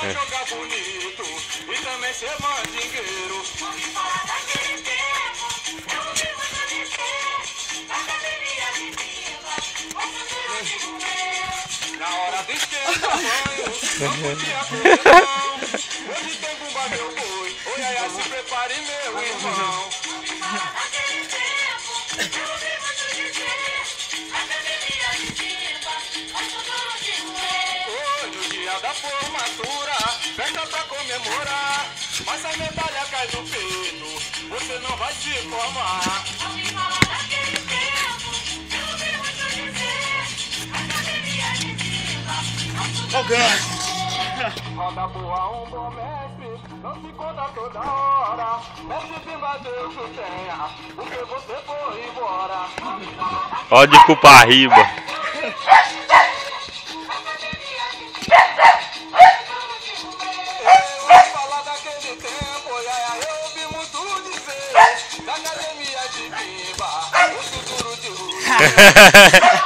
pra jogar bonito e também ser mandingueiro. Ouvi falar daquele tempo, eu ouvi muito dizer, na academia de Pimba, o futuro de comer. Na hora de esquentar banho, não podia comer não. Hoje tem bumba meu boi, oi ai ai, se prepare meu irmão. Ouvi falar daquele tempo, eu ouvi muito dizer, na academia de Pimba, o futuro de comer. Hoje o dia da formatura, festa pra comemorar, mas a medalha cai do peito, você não vai se formar. Ouvi falar daquele tempo, eu ouvi muito dizer, na academia de Pimba, o futuro de comer. Roda boa, bom mestre, não se conta toda hora. Mestre Pimba, Deus o tenha, porque você foi embora. Pode culpar a riba. Eu vou falar daquele tempo, eu ouvi muito dizer, da academia de Pimba, o futuro de rua.